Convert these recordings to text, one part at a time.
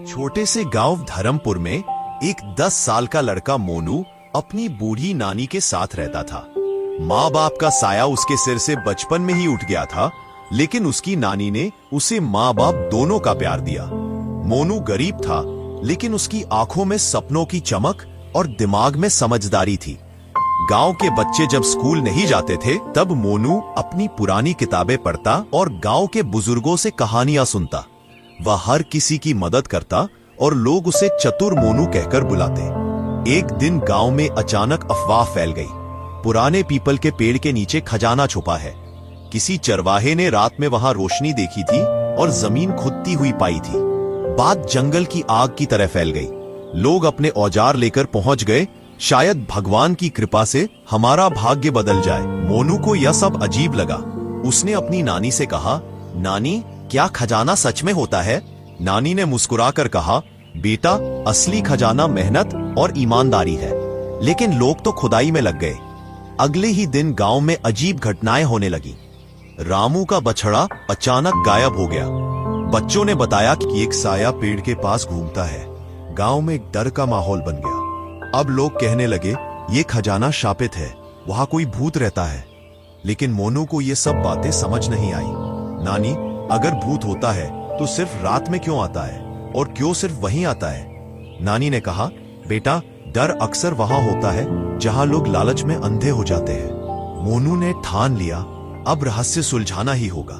छोटे से गांव धर्मपुर में एक 10 साल का लड़का मोनू अपनी बूढ़ी नानी के साथ रहता था। माँ बाप का साया उसके सिर से बचपन में ही उठ गया था, लेकिन उसकी नानी ने उसे माँ बाप दोनों का प्यार दिया। मोनू गरीब था, लेकिन उसकी आंखों में सपनों की चमक और दिमाग में समझदारी थी। गांव के बच्चे जब स्कूल नहीं जाते थे, तब मोनू अपनी पुरानी किताबें पढ़ता और गांव के बुजुर्गों से कहानियां सुनता। वह हर किसी की मदद करता और लोग उसे चतुर मोनू कहकर बुलाते। एक दिन गांव में अचानक अफवाह फैल गई। पुराने पीपल के पेड़ के नीचे खजाना छुपा है। किसी चरवाहे ने रात में वहां रोशनी देखी थी और जमीन खुदती हुई पाई थी। बात जंगल की आग की तरह फैल गई। लोग अपने औजार लेकर पहुंच गए। शायद भगवान की कृपा से हमारा भाग्य बदल जाए। मोनू को यह सब अजीब लगा। उसने अपनी नानी से कहा, नानी, क्या खजाना सच में होता है? नानी ने मुस्कुराकर कहा, बेटा, असली खजाना मेहनत और ईमानदारी है। लेकिन लोग तो खुदाई में लग गए। अगले ही दिन गांव में अजीब घटनाएं होने लगी। रामू का बछड़ा अचानक गायब हो गया। बच्चों ने बताया कि एक साया पेड़ के पास घूमता है। गांव में एक डर का माहौल बन गया। अब लोग कहने लगे, ये खजाना शापित है, वहां कोई भूत रहता है। लेकिन मोनू को ये सब बातें समझ नहीं आई। नानी, अगर भूत होता है तो सिर्फ रात में क्यों आता है, और क्यों सिर्फ वहीं आता है? नानी ने कहा, बेटा, डर अक्सर वहां होता है जहां लोग लालच में अंधे हो जाते हैं। मोनू ने ठान लिया, अब रहस्य सुलझाना ही होगा।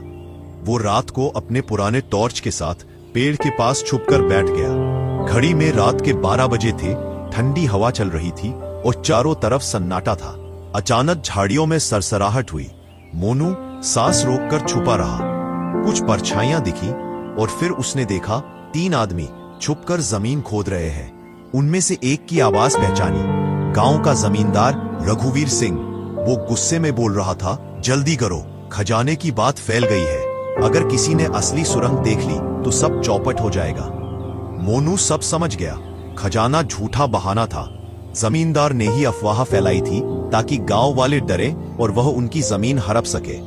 वो रात को अपने पुराने टॉर्च के साथ पेड़ के पास छुपकर बैठ गया। घड़ी में रात के 12 बजे थे। ठंडी हवा चल रही थी और चारों तरफ सन्नाटा था। अचानक झाड़ियों में सरसराहट हुई। मोनू सांस रोककर छुपा रहा। कुछ परछाइयां दिखी और फिर उसने देखा 3 आदमी छुपकर जमीन खोद रहे हैं। उनमें से एक की आवाज पहचानी, गांव का जमींदार रघुवीर सिंह। वो गुस्से में बोल रहा था, जल्दी करो, खजाने की बात फैल गई है। अगर किसी ने असली सुरंग देख ली तो सब चौपट हो जाएगा। मोनू सब समझ गया। खजाना झूठा बहाना था। जमींदार ने ही अफवाह फैलाई थी ताकि गांव वाले डरे और वह उनकी जमीन हड़प सके।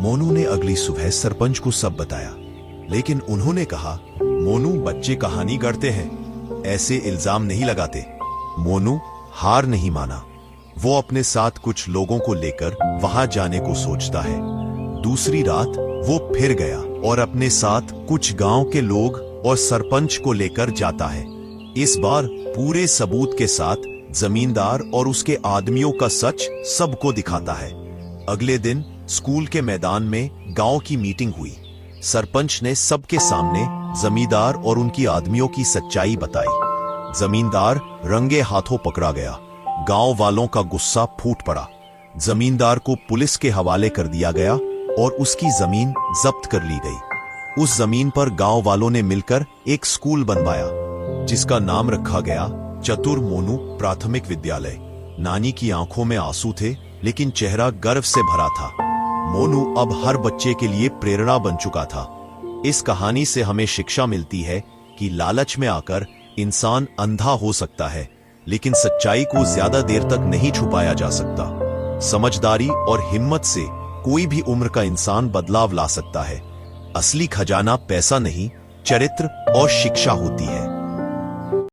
मोनू ने अगली सुबह सरपंच को सब बताया, लेकिन उन्होंने कहा, मोनू, बच्चे कहानी गढ़ते हैं, ऐसे इल्जाम नहीं लगाते। मोनू हार नहीं माना। वो अपने साथ कुछ लोगों को लेकर वहां जाने को सोचता है। दूसरी रात वो फिर गया और अपने साथ कुछ गांव के लोग और सरपंच को लेकर जाता है। इस बार पूरे सबूत के साथ जमींदार और उसके आदमियों का सच सबको दिखाता है। अगले दिन स्कूल के मैदान में गांव की मीटिंग हुई। सरपंच ने सबके सामने जमींदार और उनकी आदमियों की सच्चाई बताई। जमींदार रंगे हाथों पकड़ा गया। गांव वालों का गुस्सा फूट पड़ा। जमींदार को पुलिस के हवाले कर दिया गया और उसकी जमीन जब्त कर ली गई। उस जमीन पर गांव वालों ने मिलकर एक स्कूल बनवाया, जिसका नाम रखा गया चतुर मोनू प्राथमिक विद्यालय। नानी की आंखों में आंसू थे, लेकिन चेहरा गर्व से भरा था। मोनू अब हर बच्चे के लिए प्रेरणा बन चुका था। इस कहानी से हमें शिक्षा मिलती है कि लालच में आकर इंसान अंधा हो सकता है, लेकिन सच्चाई को ज्यादा देर तक नहीं छुपाया जा सकता। समझदारी और हिम्मत से कोई भी उम्र का इंसान बदलाव ला सकता है। असली खजाना पैसा नहीं, चरित्र और शिक्षा होती है।